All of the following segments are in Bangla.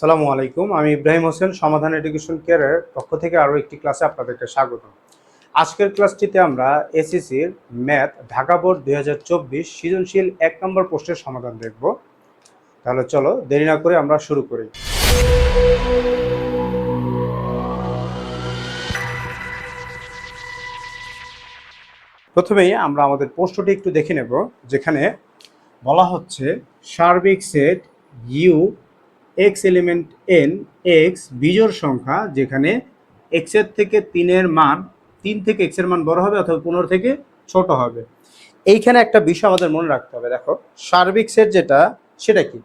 আসসালামু আলাইকুম। আমি ইব্রাহিম হোসেন, সমাধান এডুকেশন কেয়ারের পক্ষ থেকে আরও একটি ক্লাসে আপনাদেরকে স্বাগত। আজকের ক্লাসটিতে আমরা এসএসসির ম্যাথ ঢাকা বোর্ড 2024 সৃজনশীল 1 নম্বর প্রশ্নের সমাধান দেখব। তাহলে চলো দেরি না করে আমরা শুরু করি। প্রথমেই আমরা আমাদের প্রশ্নটি একটু দেখে নেব, যেখানে বলা হচ্ছে সার্বিক set U x element N x বিজোড় সংখ্যা, যেখানে এক্সের থেকে 3 মান 3 থেকে এক্সের মান বড় হবে অথবা 15 থেকে ছোট হবে। এইখানে একটা বিষয় আমাদের মনে রাখতে হবে। দেখো, সার্বিক সেট যেটা, সেটা কি?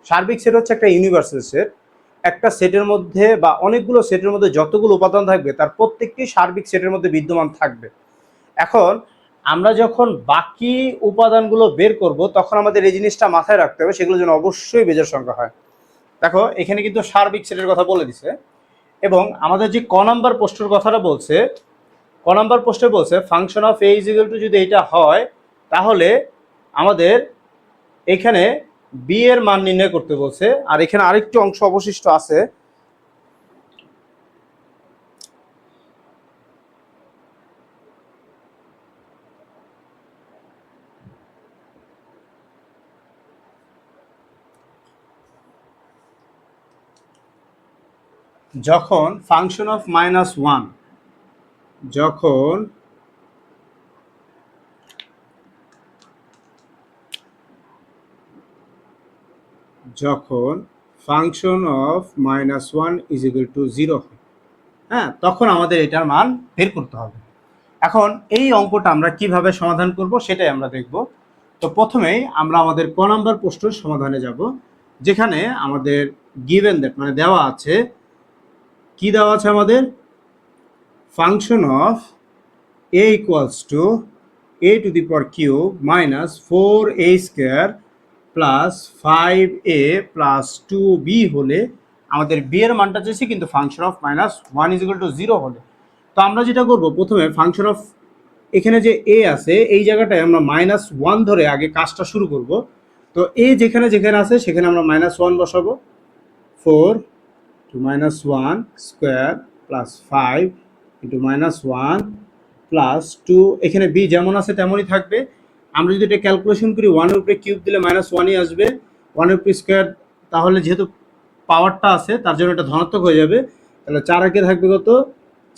সার্বিক সেট হচ্ছে একটা ইউনিভার্সাল সেট। একটা সেটের মধ্যে বা অনেকগুলো সেটের মধ্যে যতগুলো উপাদান থাকবে তার প্রত্যেকটি সার্বিক সেটের মধ্যে বিদ্যমান থাকবে। এখন আমরা যখন বাকি উপাদানগুলো বের করব তখন আমাদের এই জিনিসটা মাথায় রাখতে হবে, সেগুলো যেন অবশ্যই বেজোড় সংখ্যা হয়। দেখো, এখানে কিন্তু সার্বিক সেটের কথা বলে দিছে, এবং আমাদের যে ক নাম্বার প্রশ্নের কথাটা বলছে, ক নাম্বার প্রশ্নে বলছে function of A is equal to যদি এটা হয়, তাহলে আমাদের এখানে বি এর মান নির্ণয় করতে বলছে। আর এখানে আরেকটি অংশ অবশিষ্ট আছে, যখন ফাংশন অফ -1 যখন function of -1 is equal to 0 হয়, হ্যাঁ, তখন আমাদের এটার মান বের করতে হবে। এখন এই অঙ্কটা আমরা কিভাবে সমাধান করব সেটাই আমরা দেখব। তো প্রথমেই আমরা আমাদের ক নাম্বার প্রশ্নের সমাধানে যাব, যেখানে আমাদের গিভেন দ্যাট মানে দেওয়া আছে, কি দেওয়া আছে আমাদের? Function of A equals to a to the power cube minus 4a square plus 5a plus 2b হলে আমাদের b এর মানটা চেয়েছি, কিন্তু function of -1 is equal to 0 হলে। তো আমরা যেটা করব, প্রথমে ফাংশন অফ এখানে যে এ আছে এই জায়গাটায় আমরা -1 ধরে আগে কাজটা শুরু করব। তো এ যেখানে যেখানে আছে সেখানে আমরা -1 বসাবো। 4 to -1 square plus 5 into -1 plus 2, এখানে বি যেমন আছে তেমনই থাকবে। আমরা যদি এটা ক্যালকুলেশন করি, 1 এর উপরে কিউব দিলে -1ই আসবে, 1 এর উপরে স্কোয়ার, তাহলে যেহেতু পাওয়ারটা আছে তার জন্য এটা ধনাত্মক হয়ে যাবে। তাহলে 4 একে থাকবে কত?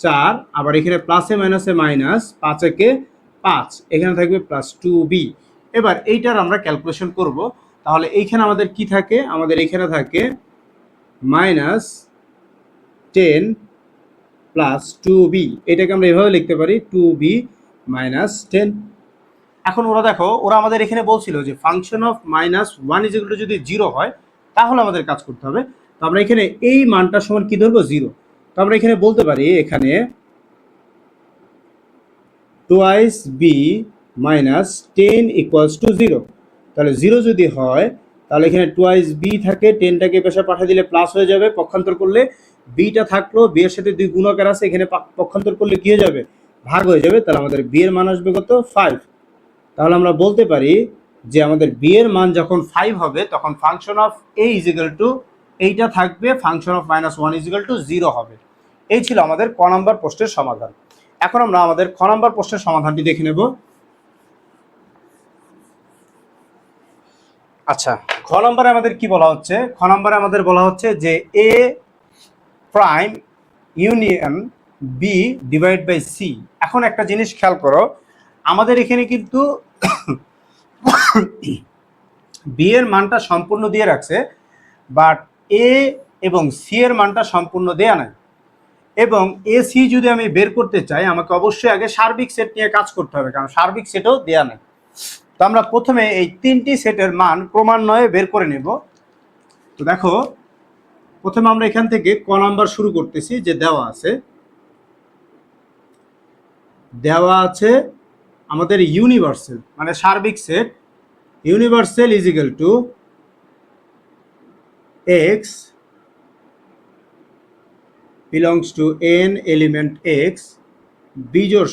4। আবার এখানে প্লাসে মাইনাসে মাইনাস, 5 একে 5, এখানে থাকবে প্লাস 2b। এবার এইটার আমরা ক্যালকুলেশন করব। তাহলে এইখানে আমাদের কি থাকে? আমাদের এখানে থাকে -10 প্লাস 2b। এটাকে আমরা এভাবে লিখতে পারি, 2b মাইনাস 10। এখন ওরা দেখো, ওরা আমাদের এখানে বলছিল যে function of -1 is equal to যদি 0 হয় তাহলে আমাদের কাজ করতে হবে। তো আমরা এখানে এই মানটা সমান কি ধরবো? 0। তো আমরা এখানে বলতে পারি, এখানে twice B minus 10 equals to 0। তাহলে 0 যদি হয় তাহলে এখানে টুয়াইস বি থাকে, 10টাকে পেশা পাঠিয়ে দিলে প্লাস হয়ে যাবে, পক্ষান্তর করলে বিটা থাকলো, বি এর সাথে 2 গুণকার আছে, এখানে পক্ষান্তর করলে কি হয়ে যাবে? ভাগ হয়ে যাবে। তাহলে আমাদের বি এর মান আসবে কত? 5। তাহলে আমরা বলতে পারি যে আমাদের বি এর মান যখন 5 হবে তখন function of A is equal to এইটা থাকবে, function of -1 is equal to 0 হবে। এই ছিল আমাদের ক নাম্বার প্রশ্নের সমাধান। এখন আমরা আমাদের খ নাম্বার প্রশ্নের সমাধানটি দেখে নেব। আচ্ছা, খ নম্বরে আমাদের কি বলা হচ্ছে? খ নম্বরে আমাদের বলা হচ্ছে যে A prime union B divide by C. এখন একটা জিনিস খেয়াল করো, আমাদের এখানে কিন্তু বি এর মানটা সম্পূর্ণ দিয়ে রাখছে, বাট এ এবং সি এর মানটা সম্পূর্ণ দেয়া নাই। এবং এ সি যদি আমি বের করতে চাই, আমাকে অবশ্যই আগে সার্বিক সেট নিয়ে কাজ করতে হবে, কারণ সার্বিক সেটও দেয়া নাই। তো আমরা প্রথমে এই 3টি সেটের মান ক্রমান্বয়ে বের করে নেব। তো দেখো, প্রথমে আমরা এখান থেকে ক নাম্বার শুরু করতেছি, যে দেওয়া আছে আমাদের ইউনিভার্সাল মানে সার্বিক set, universal is equal to x belongs to N element x, বিজোড়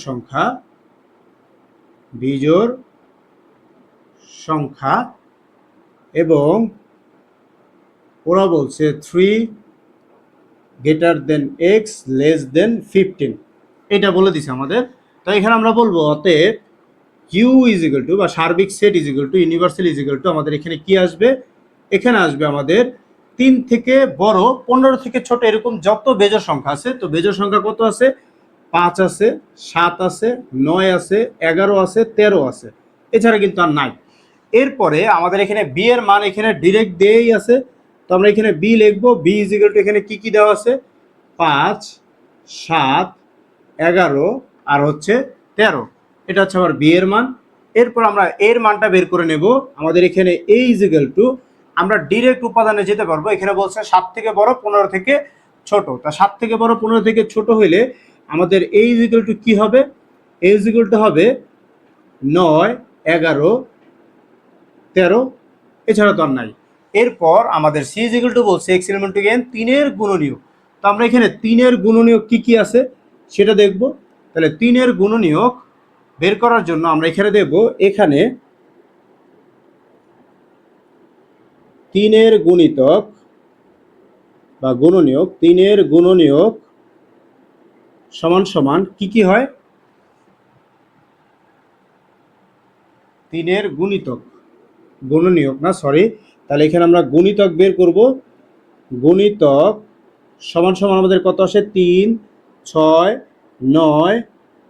সংখ্যা এবং ওরা বলছে 3 greater than x less than 15, এটা বলে দিছে আমাদের। তো এখানে আমরা বলবো অতএব কিউ ইজ ইকুয়াল টু বা সার্বিক set is equal to universal is equal to আমাদের এখানে কি আসবে, এখানে আসবে আমাদের 3 থেকে বড় 15 থেকে ছোট এরকম যত বেজোড় সংখ্যা আছে। তো বেজোড় সংখ্যা কত আছে? 5 আছে, 7 আছে, 9 আছে, 11 আছে, 13 আছে, এছাড়া কিন্তু আর নাই। এরপরে আমাদের এখানে বি এর মান এখানে ডিরেক্ট দিয়েই আছে। তো আমরা এখানে বি লিখবো, বি ইজ ইকুয়াল টু এখানে কি কি দেওয়া আছে? 5, 7, 11 আর হচ্ছে 13, এটা হচ্ছে আমার বি এর মান। এরপর আমরা এর মানটা বের করে নেব। আমাদের এখানে এ ইজ ইকুয়াল টু, আমরা ডিরেক্ট উপাদানে যেতে পারবো। এখানে বলছে 7 থেকে বড় 15 থেকে ছোট। তা 7 থেকে বড় 15 থেকে ছোট হইলে আমাদের এ ইজ ইকুয়াল টু কি হবে? এ ইজ ইকুয়াল টু হবে 9, 11, 13, এছাড়া তো আর নাই। এরপর আমাদের সি ইজ ইকুয়াল টু বলছে এক্স এলিমেন্ট টু এন 3 এর গুণনীয়ক। তো আমরা এখানে 3 এর গুণনীয়ক কি কি আছে সেটা দেখব। তাহলে 3 এর গুণনীয়ক বের করার জন্য আমরা এখানে দেব, এখানে 3 এর গুণিতক বা গুণনীয়ক, 3 এর গুণনীয়ক সমান সমান কি কি হয়? 3 এর গুণিতক, গুণনীয়ক না সরি, তাহলে এখানে আমরা গুণিতক বের করব। গুণিতক সমান সমান আমাদের কত আসে? 3, 6, 9,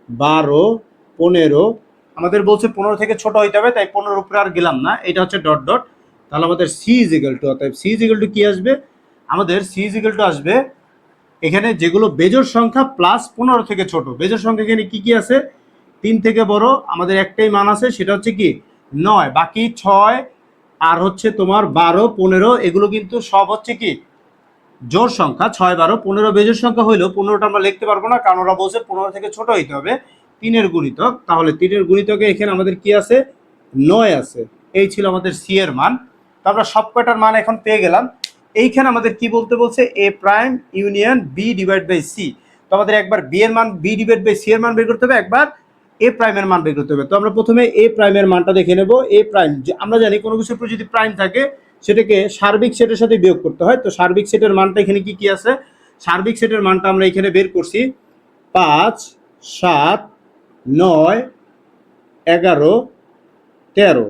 12, 15। আমাদের বলছে 15 থেকে ছোট হইতে হবে, তাই 15 উপরে আর গেলাম না, এটা হচ্ছে ডট ডট। তাহলে আমাদের সি ইজ ইকুয়াল টু, অতএব সি ইজ ইকুয়াল টু কি আসবে? আমাদের সি ইজ ইকুয়াল টু আসবে এখানে যেগুলো বেজোড় সংখ্যা প্লাস 15 থেকে ছোট। বেজোড় সংখ্যা এখানে কি কি আছে? 3 থেকে বড় আমাদের একটাই মান আছে, সেটা হচ্ছে কি 9, বাকি 6 আর হচ্ছে তোমার 12, 15 এগুলো কিন্তু সব হচ্ছে কি জোড় সংখ্যা। 6, 12, 15 বেজোড় সংখ্যা হইলেও 15টা আমরা লিখতে পারবো না, কারণ ওরা বলছে 15 থেকে ছোট হইতে হবে 3 এর গুণিতক। তাহলে 3 এর গুণিতকে এখানে আমাদের কি আছে? 9 আছে। এই ছিল আমাদের সি এর মান। তো আমরা সব কয়টার মান এখন পেয়ে গেলাম। এইখানে আমাদের কি বলতে বলছে? A prime union B divide by C. তো আমাদের একবার বি এর মান বি ডিভাইড বাই সি এর মান বের করতে হবে, একবার এ প্রাইমের মান বের করতে হবে। তো আমরা প্রথমে এ প্রাইমের মানটা দেখে নেব। এ প্রাইম, আমরা জানি কোনো কিছুর উপর যদি প্রাইম থাকে সেটাকে সার্বিক সেটের সাথে বিয়োগ করতে হয়। তো সার্বিক সেটের মানটা এখানে কি কি আছে? সার্বিক সেটের মানটা আমরা এখানে বের করছি 5, 7, 9, 11, 13।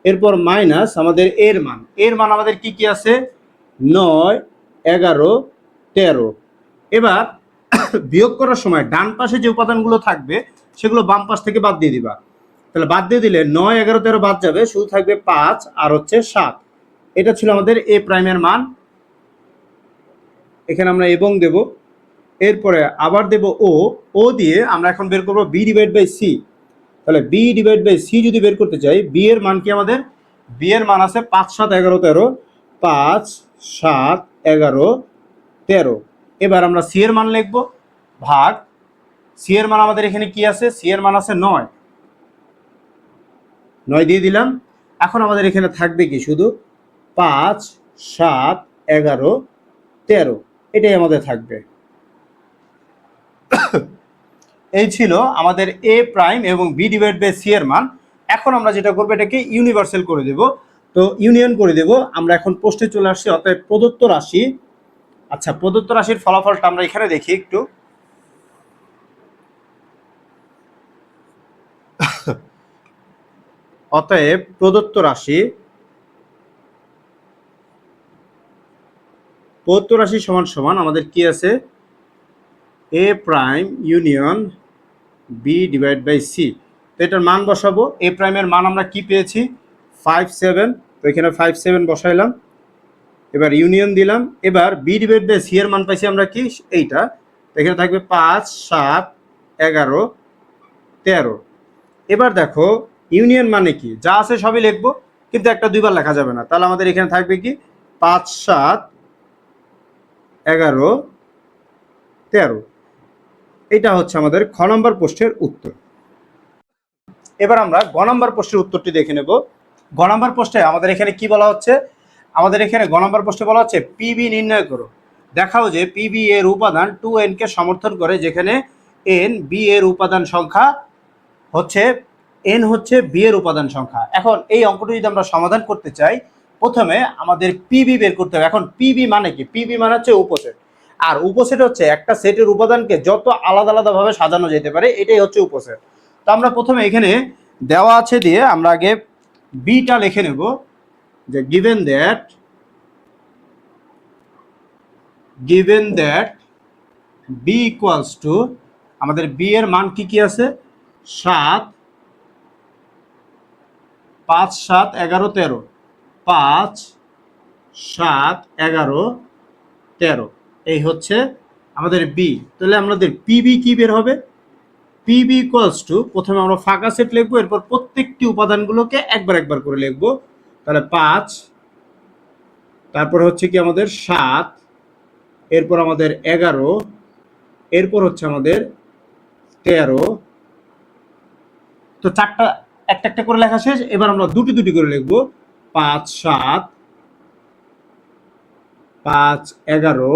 এরপর মাইনাস আমাদের এর মান, এর মান আমাদের কি কি আছে? 9, 11, 13। এবার বিয়োগ করার সময় ডান পাশে যে উপাদানগুলো থাকবে সেগুলো বাম পাশ থেকে বাদ দিয়ে দিবা। তাহলে বাদ দিয়ে দিলে 9, 11, 13 বাদ যাবে, শুধু থাকবে 5 আর হচ্ছে 7। এটা ছিল আমাদের এ প্রাইমের মান। এখানে আমরা এবং দেব, এরপরে আবার দেব ও, ও দিয়ে আমরা এখন বের করবো বি ডিভাইড বাই সি। তাহলে বি ডিভাইড বাই সি যদি বের করতে চাই, বি এর মান কি আমাদের? বি এর মান আছে 5, 7, 11, 13, 5, 7, 11, 13। এবার আমরা সি এর মান লিখব, ভাগ সি এর মান আমাদের এখানে কি আছে? সি এর মান আছে 9, 9 দিয়ে দিলাম। এখন আমাদের এখানে থাকবে কি? শুধু 5, 7, 11, 13, এটাই আমাদের থাকবে। এই ছিল আমাদের এ প্রাইম এবং বি ডিভাইড বাই সি এর মান। এখন আমরা যেটা করবো এটাকে ইউনিভার্সাল করে দেব। তো ইউনিয়ন করে দেব। আমরা এখন প্রশ্নে চলে আসছি, অতএব প্রদত্ত রাশি। আচ্ছা, প্রদত্ত রাশির ফলাফলটা আমরা এখানে দেখি একটু। অতএব প্রদত্ত রাশি, প্রদত্ত রাশি সমান সমান আমাদের কি আছে? A prime union B divide by C. তো এটার মান বসাবো। এ প্রাইমের মান আমরা কি পেয়েছি? 5, 7। তো এখানে 5, 7 বসাইলাম। এবার ইউনিয়ন দিলাম। এবার বি ডিভাইড বাই সি এর মান পাইছি আমরা কি? এইটা। এখানে থাকবে 5, 7, 11, 13। এবার দেখো ইউনিয়ন মানে কি? যা আছে সবই লিখবো, কিন্তু একটা দুইবার লেখা যাবে না। তাহলে আমাদের এখানে থাকবে কি? 5, 7, 11, 13। এটা হচ্ছে আমাদের খ নম্বর প্রশ্নের উত্তর। এবার আমরা গ নম্বর প্রশ্নের উত্তরটি দেখে নেব। গ নম্বর প্রশ্নে আমাদের এখানে কি বলা হচ্ছে? আমাদের এখানে গ নম্বর প্রশ্নে বলা হচ্ছে পিবি নির্ণয় করো। দেখাও যে পিবি এর উপাদান 2n কে সমর্থন করে, যেখানে n বি এর উপাদান সংখ্যা হচ্ছে, n হচ্ছে বি এর উপাদান সংখ্যা। এখন এই অঙ্কটি যদি আমরা সমাধান করতে চাই, প্রথমে আমাদের পিবি বের করতে হবে। এখন পিবি মানে কি? পিবি মানে হচ্ছে উপসেট, আর উপসেট হচ্ছে একটা সেটের উপাদানকে যত আলাদা আলাদাভাবে সাজানো যেতে পারে, এটাই হচ্ছে উপসেট। তো আমরা প্রথমে এখানে দেওয়া আছে দিয়ে আমরা আগে বিটা লিখে নেব, যে given that b equals to, আমাদের b এর মান কি কি আছে? 7, 5, 7, 11, 13, 5, 7, 11, 13, এই হচ্ছে আমাদের বি। তাহলে আমাদের পিবি কি বের হবে? পিবি ইকুয়ালস টু, প্রথমে আমরা ফাঁকা সেট লিখবো, এরপর প্রত্যেকটি উপাদানগুলোকে একবার একবার করে লিখবো। তাহলে 5, তারপর হচ্ছে কি আমাদের 7, এরপর আমাদের 11, এরপর হচ্ছে আমাদের 13। তো চারটা একটা একটা করে লেখা শেষ। এবার আমরা দুটি দুটি করে লিখবো। 5, 7, 5, 11,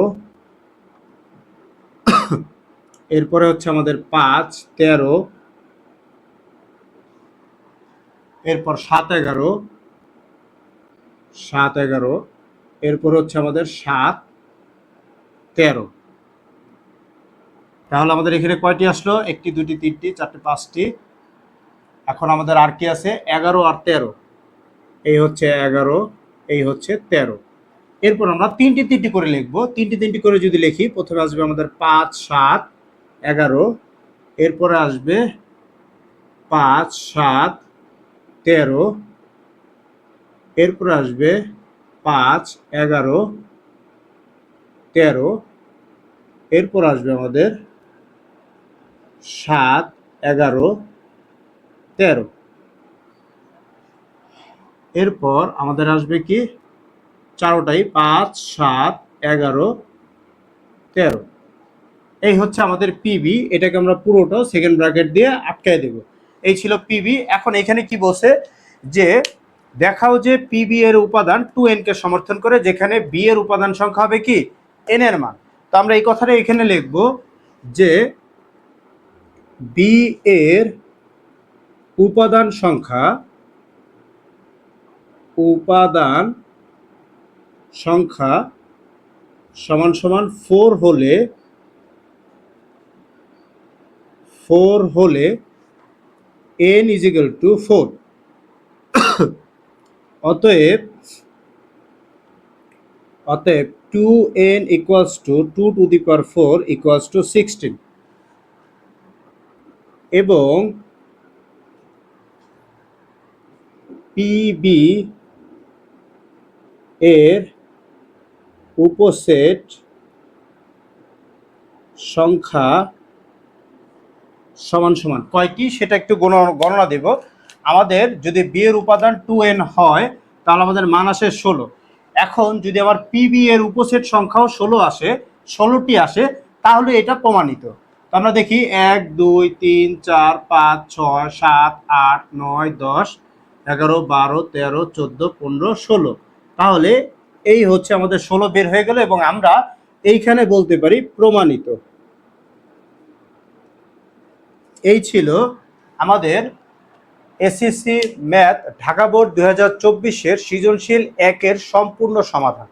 এরপরে হচ্ছে আমাদের 5, 13, এরপর 7, 11, 7, 11, এরপর হচ্ছে আমাদের 7, 13। তাহলে আমাদের এখানে কয়টি আসলো? 1টি, 2টি, 3টি, 4টি, 5টি। এখন আমাদের আর কি আছে? 11 আর 13। এই হচ্ছে 11, এই হচ্ছে 13। এরপর আমরা 3টি 3টি করে লিখবো। 3টি 3টি করে যদি লিখি, প্রথমে আসবে আমাদের 5, 7, 11, এরপরে আসবে 5, 7, 13, এরপরে আসবে 5, 11, 13, এরপর আসবে আমাদের 7, 11, 13। এরপর আমাদের আসবে কি? চারোটাই 5, 7, 11, 13। এই হচ্ছে আমাদের পিবি। এটাকে আমরা পুরোটা সেকেন্ড ব্র্যাকেট দিয়ে আটকায় দেব। এই ছিল পিবি। এখন এখানে কি বলছে? যে দেখাও যে পিবি এর উপাদান 2n কে সমর্থন করে, যেখানে বি এর উপাদান সংখ্যা হবে কি? n এর মান। তো আমরা এই কথাটা এখানে লিখব যে বি এর উপাদান সংখ্যা সমান সমান 4 হলে n is equal to 4। অতএব 2n equals to 2 to the power 4 equals to 16, এবং পিবি এর উপসেট সংখ্যা সমান সমান কয়টি সেটা একটু গণনা দেব। আমাদের যদি বি এর উপাদান 2n হয়, তাহলে আমাদের মান আসে 16। এখন যদি আমার পিবি এর উপসেট সংখ্যাও 16 আসে, 16টি আসে, তাহলে এটা প্রমাণিত। তো আমরা দেখি 1, 2, 3, 4, 5, 6, 7, 8, 9, 10, 11, 12, 13, 14, 15, 16। তাহলে এই হচ্ছে আমাদের 16 বের হয়ে গেল, এবং আমরা এইখানে বলতে পারি প্রমাণিত। এই ছিল আমাদের এসএসসি ম্যাথ ঢাকা বোর্ড 2024-এর সৃজনশীল 1-এর সম্পূর্ণ সমাধান।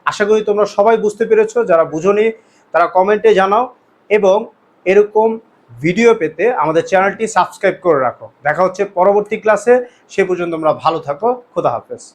আশা করি তোমরা সবাই বুঝতে পেরেছো। যারা বুঝোনি তারা কমেন্টে জানাও, এবং এরকম ভিডিও পেতে আমাদের চ্যানেলটি সাবস্ক্রাইব করে রাখো। দেখা হচ্ছে পরবর্তী ক্লাসে। সে পর্যন্ত তোমরা ভালো থাকো। খোদা হাফেজ।